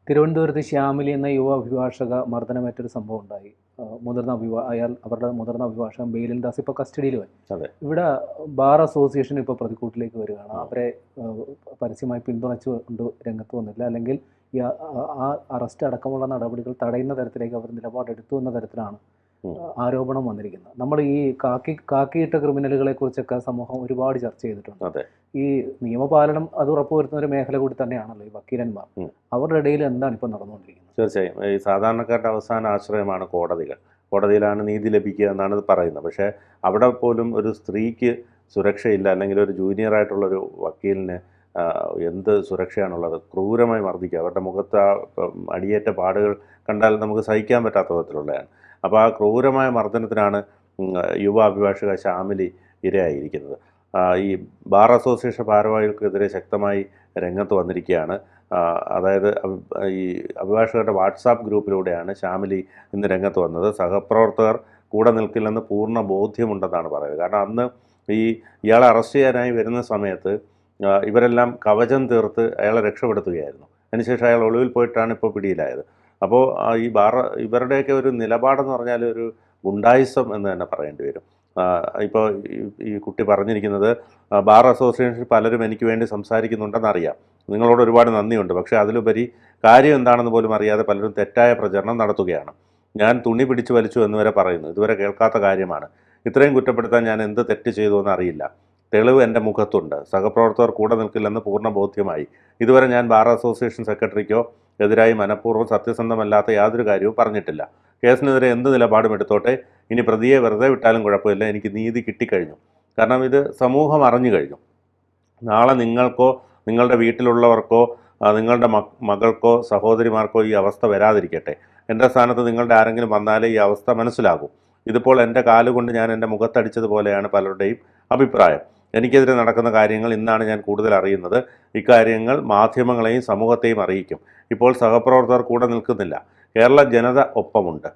തിരുവനന്തപുരത്ത് ശ്യാമിലി എന്ന യുവ അഭിഭാഷക മർദ്ദനമേറ്റൊരു സംഭവം ഉണ്ടായി. അവരുടെ മുതിർന്ന അഭിഭാഷകൻ ബെയിലിൻ ദാസ് ഇപ്പോൾ കസ്റ്റഡിയിലുമായി. ഇവിടെ ബാർ അസോസിയേഷൻ ഇപ്പോൾ പ്രതിക്കൂട്ടിലേക്ക് വരികയാണ്. അവരെ പരസ്യമായി പിന്തുണച്ചുകൊണ്ട് രംഗത്ത് വന്നില്ല, അല്ലെങ്കിൽ ഈ അറസ്റ്റ് അടക്കമുള്ള നടപടികൾ തടയുന്ന തരത്തിലേക്ക് അവർ നിലപാടെടുത്തു എന്ന തരത്തിലാണ് ആരോപണം വന്നിരിക്കുന്നത്. നമ്മൾ ഈ കാക്കിയിട്ട ക്രിമിനലുകളെ കുറിച്ചൊക്കെ സമൂഹം ഒരുപാട് ചർച്ച ചെയ്തിട്ടുണ്ട്. ഈ നിയമപാലനം അത് ഉറപ്പുവരുത്തുന്ന ഒരു മേഖല കൂടി തന്നെയാണല്ലോ ഈ വക്കീലന്മാർ. അവരുടെ ഇടയിൽ എന്താണ് ഇപ്പോൾ നടന്നുകൊണ്ടിരിക്കുന്നത്? തീർച്ചയായും ഈ സാധാരണക്കാരുടെ അവസാന ആശ്രയമാണ് കോടതികൾ. കോടതിയിലാണ് നീതി ലഭിക്കുക എന്നാണ് പറയുന്നത്. പക്ഷേ അവിടെ പോലും ഒരു സ്ത്രീക്ക് സുരക്ഷയില്ല, അല്ലെങ്കിൽ ഒരു ജൂനിയറായിട്ടുള്ളൊരു വക്കീലിന് എന്ത് സുരക്ഷയാണുള്ളത്? ക്രൂരമായി മർദ്ദിക്കുക. അവരുടെ മുഖത്ത് അടിയേറ്റ പാടുകൾ കണ്ടാൽ നമുക്ക് സഹിക്കാൻ പറ്റാത്ത വിധത്തിലുള്ളതാണ്. അപ്പോൾ ആ ക്രൂരമായ മർദ്ദനത്തിനാണ് യുവ അഭിഭാഷക ശ്യാമിലി ഇരയായിരിക്കുന്നത്. ഈ ബാർ അസോസിയേഷൻ ഭാരവാഹികൾക്കെതിരെ ശക്തമായി രംഗത്ത് വന്നിരിക്കുകയാണ്. അതായത് ഈ അഭിഭാഷകരുടെ വാട്സാപ്പ് ഗ്രൂപ്പിലൂടെയാണ് ശ്യാമിലി ഇന്ന് രംഗത്ത് വന്നത്. സഹപ്രവർത്തകർ കൂടെ നിൽക്കില്ലെന്ന് പൂർണ്ണ ബോധ്യമുണ്ടെന്നാണ് പറയുന്നത്. കാരണം അന്ന് ഇയാളെ അറസ്റ്റ് ചെയ്യാനായി വരുന്ന സമയത്ത് ഇവരെല്ലാം കവചം തീർത്ത് അയാളെ രക്ഷപ്പെടുത്തുകയായിരുന്നു. അതിനുശേഷം അയാൾ ഒളിവിൽ പോയിട്ടാണ് ഇപ്പോൾ പിടിയിലായത്. അപ്പോൾ ഇവരുടെയൊക്കെ ഒരു നിലപാടെന്ന് പറഞ്ഞാൽ ഒരു ഗുണ്ടായിസം എന്ന് തന്നെ പറയേണ്ടി വരും. ഇപ്പോൾ ഈ കുട്ടി പറഞ്ഞിരിക്കുന്നത്, ബാർ അസോസിയേഷൻ പലരും എനിക്ക് വേണ്ടി സംസാരിക്കുന്നുണ്ടെന്നറിയാം, നിങ്ങളോട് ഒരുപാട് നന്ദിയുണ്ട്, പക്ഷേ അതിലുപരി കാര്യം എന്താണെന്ന് പോലും അറിയാതെ പലരും തെറ്റായ പ്രചരണം നടത്തുകയാണ്. ഞാൻ തുണി പിടിച്ചു വലിച്ചു എന്ന് വരെ പറയുന്നു. ഇതുവരെ കേൾക്കാത്ത കാര്യമാണ്. ഇത്രയും കുറ്റപ്പെടുത്താൻ ഞാൻ എന്ത് തെറ്റ് ചെയ്തു എന്നറിയില്ല. തെളിവ് എൻ്റെ മുഖത്തുണ്ട്. സഹപ്രവർത്തകർ കൂടെ നിൽക്കില്ലെന്ന് പൂർണ്ണ ബോധ്യമായി. ഇതുവരെ ഞാൻ ബാർ അസോസിയേഷൻ സെക്രട്ടറിക്കോ എതിരായി മനഃപൂർവ്വം സത്യസന്ധമല്ലാത്ത യാതൊരു കാര്യവും പറഞ്ഞിട്ടില്ല. കേസിനെതിരെ എന്ത് നിലപാടും എടുത്തോട്ടെ, ഇനി പ്രതിയെ വെറുതെ വിട്ടാലും കുഴപ്പമില്ല, എനിക്ക് നീതി കിട്ടിക്കഴിഞ്ഞു. കാരണം ഇത് സമൂഹം അറിഞ്ഞു കഴിഞ്ഞു. നാളെ നിങ്ങൾക്കോ നിങ്ങളുടെ വീട്ടിലുള്ളവർക്കോ നിങ്ങളുടെ മകൾക്കോ സഹോദരിമാർക്കോ ഈ അവസ്ഥ വരാതിരിക്കട്ടെ. എൻ്റെ സ്ഥാനത്ത് നിങ്ങളുടെ ആരെങ്കിലും വന്നാലേ ഈ അവസ്ഥ മനസ്സിലാകൂ. ഇതിപ്പോൾ എൻ്റെ കാലുകൊണ്ട് ഞാൻ എൻ്റെ മുഖത്തടിച്ചതുപോലെയാണ് പലരുടെയും അഭിപ്രായം. എനിക്കെതിരെ നടക്കുന്ന കാര്യങ്ങൾ ഇന്നാണ് ഞാൻ കൂടുതൽ അറിയുന്നത്. ഇക്കാര്യങ്ങൾ മാധ്യമങ്ങളെയും സമൂഹത്തെയും അറിയിക്കും. ഇപ്പോൾ സഹപ്രവർത്തകർ കൂടെ നിൽക്കുന്നില്ല, കേരള ജനത ഒപ്പമുണ്ട്.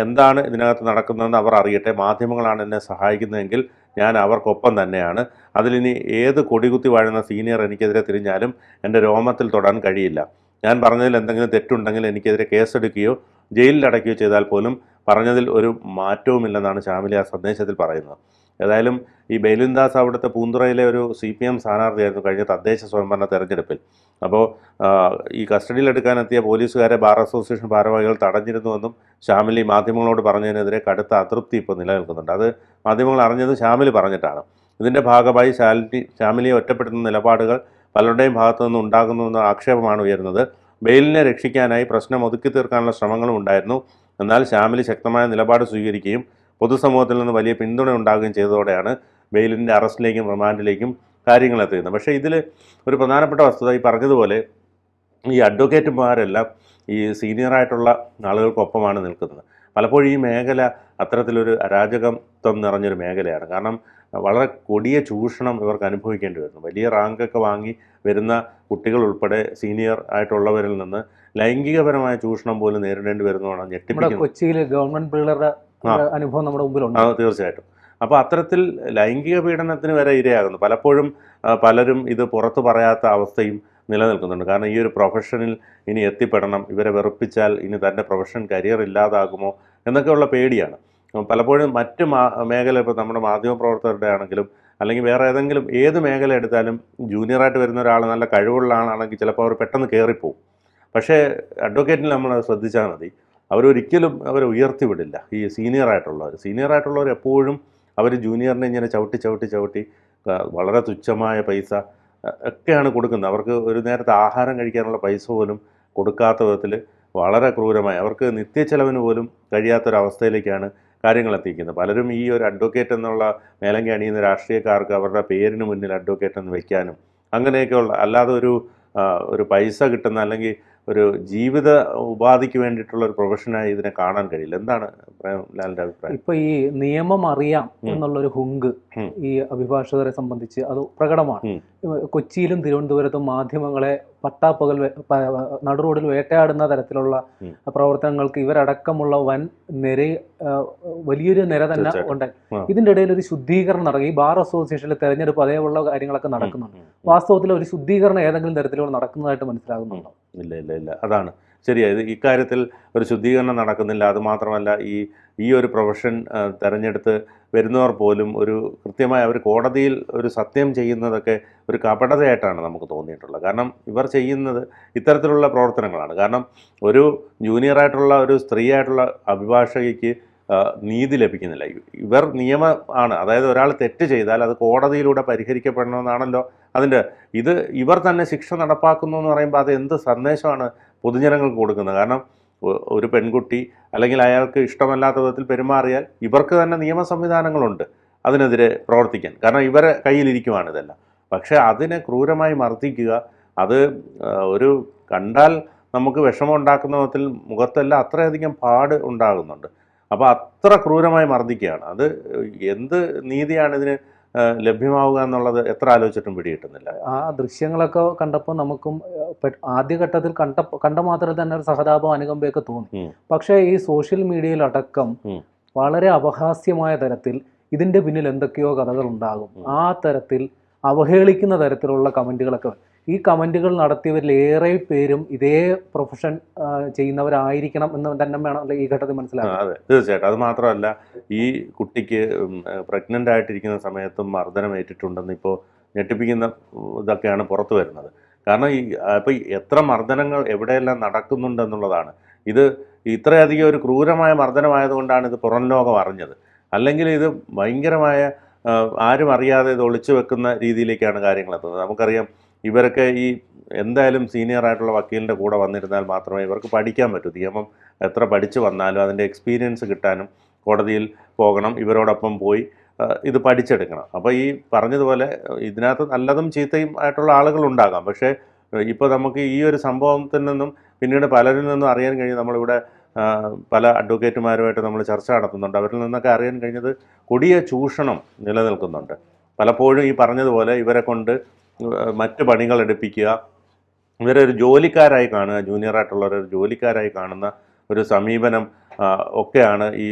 എന്താണ് ഇതിനകത്ത് നടക്കുന്നതെന്ന് അവർ അറിയട്ടെ. മാധ്യമങ്ങളാണ് എന്നെ സഹായിക്കുന്നതെങ്കിൽ ഞാൻ അവർക്കൊപ്പം തന്നെയാണ്. അതിലിനി ഏത് കൊടികുത്തി വാഴുന്ന സീനിയർ എനിക്കെതിരെ തിരിഞ്ഞാലും എൻ്റെ രോമത്തിൽ തൊടാൻ കഴിയില്ല. ഞാൻ പറഞ്ഞതിൽ എന്തെങ്കിലും തെറ്റുണ്ടെങ്കിൽ എനിക്കെതിരെ കേസെടുക്കുകയോ ജയിലിലടയ്ക്കുകയോ ചെയ്താൽ പോലും പറഞ്ഞതിൽ ഒരു മാറ്റവുമില്ലെന്നാണ് ശ്യാമിലി ആ സന്ദേശത്തിൽ പറയുന്നത്. ഏതായാലും ഈ ബെയിലിൻ ദാസ് അവിടുത്തെ പൂന്തുറയിലെ ഒരു CPM സ്ഥാനാർത്ഥിയായിരുന്നു കഴിഞ്ഞ തദ്ദേശ സ്വയംഭരണ തെരഞ്ഞെടുപ്പിൽ. അപ്പോൾ ഈ കസ്റ്റഡിയിലെടുക്കാനെത്തിയ പോലീസുകാരെ ബാർ അസോസിയേഷൻ ഭാരവാഹികൾ തടഞ്ഞിരുന്നുവെന്നും ശ്യാമിലി മാധ്യമങ്ങളോട് പറഞ്ഞതിനെതിരെ കടുത്ത അതൃപ്തി ഇപ്പോൾ നിലനിൽക്കുന്നുണ്ട്. അത് മാധ്യമങ്ങൾ അറിഞ്ഞത് ശ്യാമിലി പറഞ്ഞിട്ടാണ്. ഇതിൻ്റെ ഭാഗമായി ശ്യാമിലിയെ ഒറ്റപ്പെടുത്തുന്ന നിലപാടുകൾ പലരുടെയും ഭാഗത്തു നിന്ന് ഉണ്ടാകുന്നുവെന്ന ആക്ഷേപമാണ് ഉയരുന്നത്. ബെയിലിനെ രക്ഷിക്കാനായി പ്രശ്നം ഒതുക്കി തീർക്കാനുള്ള ശ്രമങ്ങളും ഉണ്ടായിരുന്നു. എന്നാൽ ശ്യാമിലി ശക്തമായ നിലപാട് സ്വീകരിക്കുകയും പൊതുസമൂഹത്തിൽ നിന്ന് വലിയ പിന്തുണ ഉണ്ടാകുകയും ചെയ്തതോടെയാണ് ബെയിലിൻ്റെ അറസ്റ്റിലേക്കും റിമാൻഡിലേക്കും കാര്യങ്ങൾ എത്തുന്നത്. പക്ഷേ ഇതിൽ ഒരു പ്രധാനപ്പെട്ട വസ്തുത, ഈ പറഞ്ഞതുപോലെ ഈ അഡ്വക്കേറ്റുമാരെല്ലാം ഈ സീനിയറായിട്ടുള്ള ആളുകൾക്കൊപ്പമാണ് നിൽക്കുന്നത്. പലപ്പോഴും ഈ മേഖല അത്തരത്തിലൊരു അരാജകത്വം നിറഞ്ഞൊരു മേഖലയാണ്. കാരണം വളരെ കൊടിയ ചൂഷണം ഇവർക്ക് അനുഭവിക്കേണ്ടി വരുന്നു. വലിയ റാങ്കൊക്കെ വാങ്ങി വരുന്ന കുട്ടികൾ ഉൾപ്പെടെ സീനിയർ ആയിട്ടുള്ളവരിൽ നിന്ന് ലൈംഗികപരമായ ചൂഷണം പോലും നേരിടേണ്ടി വരുന്നതാണ് ഞെട്ടിപ്പിക്കുന്നത്. കൊച്ചിയിൽ ഗവൺമെൻറ് പിള്ളേരുടെ അനുഭവം നമ്മുടെ മുമ്പിലുണ്ട്. തീർച്ചയായിട്ടും. അപ്പോൾ അത്തരത്തിൽ ലൈംഗിക പീഡനത്തിന് വരെ ഇരയാകുന്നു. പലപ്പോഴും പലരും ഇത് പുറത്തു പറയാത്ത അവസ്ഥയും നിലനിൽക്കുന്നുണ്ട്. കാരണം ഈ ഒരു പ്രൊഫഷനിൽ ഇനി എത്തിപ്പെടണം, ഇവരെ വെറുപ്പിച്ചാൽ ഇനി തൻ്റെ പ്രൊഫഷൻ കരിയർ ഇല്ലാതാകുമോ എന്നൊക്കെയുള്ള പേടിയാണ്. പലപ്പോഴും മറ്റ് മേഖല, ഇപ്പോൾ നമ്മുടെ മാധ്യമപ്രവർത്തകരുടെ ആണെങ്കിലും അല്ലെങ്കിൽ വേറെ ഏത് മേഖല എടുത്താലും ജൂനിയറായിട്ട് വരുന്ന ഒരാൾ നല്ല കഴിവുള്ള ആളാണെങ്കിൽ ചിലപ്പോൾ അവർ പെട്ടെന്ന് കയറിപ്പോവും. പക്ഷേ അഡ്വക്കേറ്റിൽ നമ്മൾ ശ്രദ്ധിച്ചാൽ മതി, അവരൊരിക്കലും അവരെ ഉയർത്തിവിടില്ല. ഈ സീനിയറായിട്ടുള്ളവർ എപ്പോഴും അവർ ജൂനിയറിനെ ഇങ്ങനെ ചവിട്ടി വളരെ തുച്ഛമായ പൈസ ഒക്കെയാണ് കൊടുക്കുന്നത്. അവർക്ക് ഒരു നേരത്തെ ആഹാരം കഴിക്കാനുള്ള പൈസ പോലും കൊടുക്കാത്ത വിധത്തിൽ വളരെ ക്രൂരമായി അവർക്ക് നിത്യച്ചെലവിന് പോലും കഴിയാത്തൊരവസ്ഥയിലേക്കാണ് കാര്യങ്ങൾ എത്തിക്കുന്നത്. പലരും ഈ ഒരു അഡ്വക്കേറ്റ് എന്നുള്ള മേലങ്കി അണിയുന്ന രാഷ്ട്രീയക്കാർക്ക് അവരുടെ പേരിന് മുന്നിൽ അഡ്വക്കേറ്റ് എന്ന് വെക്കാനും അങ്ങനെയൊക്കെയുള്ള, അല്ലാതെ ഒരു പൈസ കിട്ടുന്ന അല്ലെങ്കിൽ ഒരു ജീവിത ഉപാധിക്ക് വേണ്ടിയിട്ടുള്ള ഒരു പ്രൊഫഷനായി ഇതിനെ കാണാൻ കഴിയില്ല. എന്താണ് ലാലിൻ്റെ അഭിപ്രായം? ഇപ്പൊ ഈ നിയമം അറിയാം എന്നുള്ളൊരു ഹുങ്ക് ഈ അഭിഭാഷകരെ സംബന്ധിച്ച് അത് പ്രകടമാണ്. കൊച്ചിയിലും തിരുവനന്തപുരത്തും മാധ്യമങ്ങളെ പട്ടാപ്പകൽ നടുറോഡിൽ വേട്ടയാടുന്ന തരത്തിലുള്ള പ്രവർത്തനങ്ങൾക്ക് ഇവരടക്കമുള്ള വൻ വലിയൊരു നിര തന്നെ ഉണ്ടായി. ഇതിൻ്റെ ഇടയിൽ ഒരു ശുദ്ധീകരണം നടക്കും. ഈ ബാർ അസോസിയേഷനിലെ തെരഞ്ഞെടുപ്പ് അതേപോലുള്ള കാര്യങ്ങളൊക്കെ നടക്കുന്നുണ്ട്. വാസ്തവത്തിൽ ഒരു ശുദ്ധീകരണം ഏതെങ്കിലും തരത്തിലൂടെ നടക്കുന്നതായിട്ട് മനസ്സിലാകുന്നുണ്ടോ? ഇല്ല. അതാണ് ശരിയായത്. ഇക്കാര്യത്തിൽ ഒരു ശുദ്ധീകരണം നടക്കുന്നില്ല. അതുമാത്രമല്ല, ഈ ഒരു പ്രൊഫഷൻ തിരഞ്ഞെടുത്ത് വരുന്നവർ പോലും ഒരു കൃത്യമായി അവർ കോടതിയിൽ ഒരു സത്യം ചെയ്യുന്നതൊക്കെ ഒരു കപടതയായിട്ടാണ് നമുക്ക് തോന്നിയിട്ടുള്ളത്. കാരണം ഇവർ ചെയ്യുന്നത് ഇത്തരത്തിലുള്ള പ്രവർത്തനങ്ങളാണ്. കാരണം ഒരു ജൂനിയറായിട്ടുള്ള ഒരു സ്ത്രീയായിട്ടുള്ള അഭിഭാഷകയ്ക്ക് നീതി ലഭിക്കുന്നില്ല. ഇവർ നിയമമാണ്, അതായത് ഒരാൾ തെറ്റ് ചെയ്താൽ അത് കോടതിയിലൂടെ പരിഹരിക്കപ്പെടണമെന്നാണല്ലോ ഇവർ തന്നെ ശിക്ഷ നടപ്പാക്കുന്നു എന്ന് പറയുമ്പോൾ അത് എന്ത് സന്ദേശമാണ് പൊതുജനങ്ങൾക്ക് കൊടുക്കുന്നത്? കാരണം ഒരു പെൺകുട്ടി അല്ലെങ്കിൽ അയാൾക്ക് ഇഷ്ടമല്ലാത്ത വിധത്തിൽ പെരുമാറിയാൽ ഇവർക്ക് തന്നെ നിയമ സംവിധാനങ്ങളുണ്ട് അതിനെതിരെ പ്രവർത്തിക്കാൻ. കാരണം ഇവരെ കയ്യിലിരിക്കുവാണ് ഇതെല്ലാം. പക്ഷേ അതിനെ ക്രൂരമായി മർദ്ദിക്കുക, അത് ഒരു കണ്ടാൽ നമുക്ക് വിഷമം ഉണ്ടാക്കുന്ന വിധത്തിൽ മുഖത്തെല്ലാം അത്രയധികം പാട് ഉണ്ടാകുന്നുണ്ട്. അപ്പോൾ അത്ര ക്രൂരമായി മർദ്ദിക്കുകയാണ്. അത് എന്ത് നീതിയാണ് ഇതിന് ലഭ്യമാവുക എന്നുള്ളത് എത്ര ആലോചിച്ചിട്ടും പിടികിട്ടുന്നില്ല. ആ ദൃശ്യങ്ങളൊക്കെ കണ്ടപ്പോൾ നമുക്കും ആദ്യഘട്ടത്തിൽ കണ്ട മാത്രമേ തന്നെ ഒരു സഹതാപം അനുകമ്പയൊക്കെ തോന്നി. പക്ഷേ ഈ സോഷ്യൽ മീഡിയയിലടക്കം വളരെ അപഹാസ്യമായ തരത്തിൽ ഇതിൻ്റെ പിന്നിൽ എന്തൊക്കെയോ കഥകൾ ഉണ്ടാകും. ആ തരത്തിൽ അവഹേളിക്കുന്ന തരത്തിലുള്ള കമൻറ്റുകളൊക്കെ. ഈ കമൻറ്റുകൾ നടത്തിയവരിൽ ഏറെ പേരും ഇതേ പ്രൊഫഷൻ ചെയ്യുന്നവരായിരിക്കണം എന്ന് തന്നെ വേണം ഈ ഘട്ടത്തിൽ മനസ്സിലാക്കാം. അതെ, തീർച്ചയായിട്ടും. അത് മാത്രമല്ല, ഈ കുട്ടിക്ക് പ്രഗ്നൻ്റ് ആയിട്ടിരിക്കുന്ന സമയത്തും മർദ്ദനം ഏറ്റിട്ടുണ്ടെന്ന് ഇപ്പോൾ ഞെട്ടിപ്പിക്കുന്ന ഇതൊക്കെയാണ് പുറത്തു വരുന്നത്. കാരണം ഇപ്പോൾ എത്ര മർദ്ദനങ്ങൾ എവിടെയെല്ലാം നടക്കുന്നുണ്ടെന്നുള്ളതാണ്. ഇത് ഇത്രയധികം ഒരു ക്രൂരമായ മർദ്ദനമായതുകൊണ്ടാണ് ഇത് പുറം ലോകം അറിഞ്ഞത്. അല്ലെങ്കിൽ ഇത് ഭയങ്കരമായ ആരും അറിയാതെ ഇത് ഒളിച്ചു വെക്കുന്ന രീതിയിലേക്കാണ് കാര്യങ്ങൾ എത്തുന്നത്. നമുക്കറിയാം, ഇവരൊക്കെ എന്തായാലും സീനിയർ ആയിട്ടുള്ള വക്കീലിൻ്റെ കൂടെ വന്നിരുന്നാൽ മാത്രമേ ഇവർക്ക് പഠിക്കാൻ പറ്റൂ. നിയമം എത്ര പഠിച്ചു വന്നാലും അതിൻ്റെ എക്സ്പീരിയൻസ് കിട്ടാനും കോടതിയിൽ പോകണം, ഇവരോടൊപ്പം പോയി ഇത് പഠിച്ചെടുക്കണം. അപ്പോൾ ഈ പറഞ്ഞതുപോലെ ഇതിനകത്ത് നല്ലതും ചീത്തയും ആയിട്ടുള്ള ആളുകളുണ്ടാകാം. പക്ഷേ ഇപ്പോൾ നമുക്ക് ഈ ഒരു സംഭവത്തിൽ നിന്നും പിന്നീട് പലരിൽ നിന്നും അറിയാൻ കഴിഞ്ഞു. നമ്മളിവിടെ പല അഡ്വക്കേറ്റുമാരുമായിട്ട് നമ്മൾ ചർച്ച നടത്തുന്നുണ്ട്. അവരിൽ നിന്നൊക്കെ അറിയാൻ കഴിഞ്ഞത് കൊടിയ ചൂഷണം നിലനിൽക്കുന്നുണ്ട്. പലപ്പോഴും ഈ പറഞ്ഞതുപോലെ ഇവരെ കൊണ്ട് മറ്റ് പണികൾ എടുപ്പിക്കുക, ഇവരെ ഒരു ജോലിക്കാരായി കാണുക, ജൂനിയറായിട്ടുള്ളവരൊരു ജോലിക്കാരായി കാണുന്ന ഒരു സമീപനം ഒക്കെയാണ് ഈ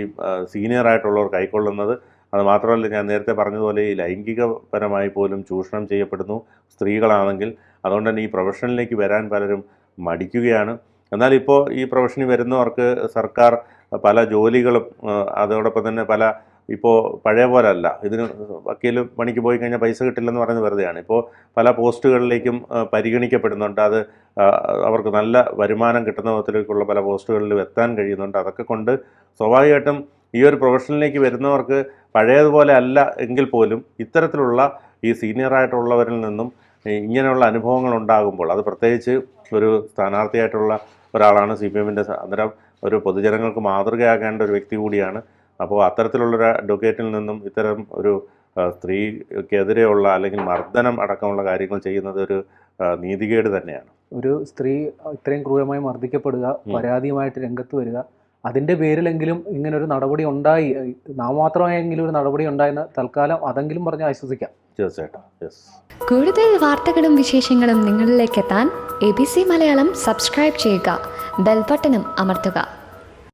സീനിയറായിട്ടുള്ളവർ കൈക്കൊള്ളുന്നത്. അത് മാത്രമല്ല, ഞാൻ നേരത്തെ പറഞ്ഞതുപോലെ ഈ ലൈംഗികപരമായി പോലും ചൂഷണം ചെയ്യപ്പെടുന്നു സ്ത്രീകളാണെങ്കിൽ. അതുകൊണ്ട് തന്നെ ഈ പ്രൊഫഷനിലേക്ക് വരാൻ പലരും മടിക്കുകയാണ്. എന്നാൽ ഇപ്പോൾ ഈ പ്രൊഫഷനിൽ വരുന്നവർക്ക് സർക്കാർ പല ജോലികളും അതോടൊപ്പം തന്നെ ഇപ്പോൾ പഴയ പോലെ അല്ല. ഇതിന് വക്കീൽ പണിക്ക് പോയി കഴിഞ്ഞാൽ പൈസ കിട്ടില്ലെന്ന് പറയുന്നത് വെറുതെയാണ്. ഇപ്പോൾ പല പോസ്റ്റുകളിലേക്കും പരിഗണിക്കപ്പെടുന്നുണ്ട്. അത് അവർക്ക് നല്ല വരുമാനം കിട്ടുന്ന വിധത്തിലേക്കുള്ള പല പോസ്റ്റുകളിലും എത്താൻ കഴിയുന്നുണ്ട്. അതൊക്കെ കൊണ്ട് സ്വാഭാവികമായിട്ടും ഈ ഒരു പ്രൊഫഷനിലേക്ക് വരുന്നവർക്ക് പഴയതുപോലെ അല്ല എങ്കിൽ പോലും ഇത്തരത്തിലുള്ള ഈ സീനിയറായിട്ടുള്ളവരിൽ നിന്നും ഇങ്ങനെയുള്ള അനുഭവങ്ങൾ ഉണ്ടാകുമ്പോൾ, അത് പ്രത്യേകിച്ച് ഒരു സ്ഥാനാർത്ഥിയായിട്ടുള്ള ഒരാളാണ് CPM-ൻ്റെ, അന്നേരം ഒരു പൊതുജനങ്ങൾക്ക് മാതൃകയാകേണ്ട ഒരു വ്യക്തി കൂടിയാണ്. അപ്പോൾ അത്തരത്തിലുള്ളൊരു അഡ്വക്കേറ്റിൽ നിന്നും ഇത്തരം ഒരു സ്ത്രീക്കെതിരെയുള്ള അല്ലെങ്കിൽ മർദ്ദനം അടക്കമുള്ള കാര്യങ്ങൾ ചെയ്യുന്നത് ഒരു നീതികേട് തന്നെയാണ്. ഒരു സ്ത്രീ ഇത്രയും ക്രൂരമായി മർദ്ദിക്കപ്പെടുക, പരാതിയുമായിട്ട് രംഗത്ത് വരിക, അതിൻ്റെ പേരിലെങ്കിലും ഇങ്ങനൊരു നടപടി ഉണ്ടായി, നാമമാത്രമായെങ്കിലും ഒരു നടപടി ഉണ്ടായെന്ന് തൽക്കാലം അതെങ്കിലും പറഞ്ഞ് ആശ്വസിക്കാം. തീർച്ചയായിട്ടും. കൂടുതൽ വാർത്തകളും വിശേഷങ്ങളും നിങ്ങളിലേക്ക് എത്താൻ ABC മലയാളം സബ്സ്ക്രൈബ് ചെയ്യുക, ബെൽ ബട്ടണും അമർത്തുക.